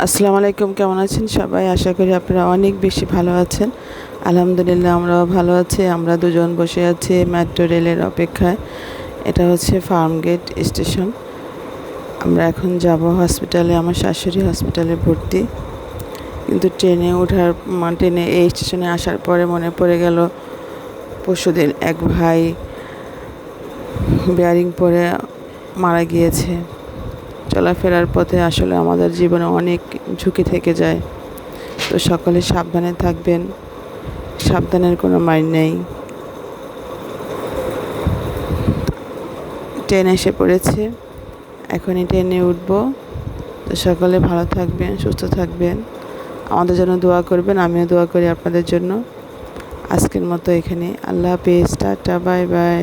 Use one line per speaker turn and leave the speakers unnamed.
আসসালামু আলাইকুম, কেমন আছেন সবাই? আশা করি আপনারা অনেক বেশি ভালো আছেন। আলহামদুলিল্লাহ আমরাও ভালো আছি। আমরা দুজন বসে আছি মেট্রো রেলের অপেক্ষায়। এটা হচ্ছে ফার্মগেট স্টেশন। আমরা এখন যাব হসপিটালে। আমার শাশুড়ি হসপিটালে ভর্তি। কিন্তু ট্রেনে এই স্টেশনে আসার পরে মনে পড়ে গেল পরশুদিন এক ভাই বেয়ারিং পরে মারা গিয়েছে। চলাফেরার পথে আসলে আমাদের জীবনে অনেক ঝুঁকি থেকে যায়। তো সকলে সাবধানে থাকবেন, সাবধানের কোনো মাইর নেই। ট্রেন এসে পড়েছে, এখনই ট্রেনে উঠবো। তো সকলে ভালো থাকবেন, সুস্থ থাকবেন, আমাদের জন্য দোয়া করবেন। আমিও দোয়া করি আপনাদের জন্য। আজকের মতো এখানে। আল্লাহ হাফেজ, টাটা, বাই বাই।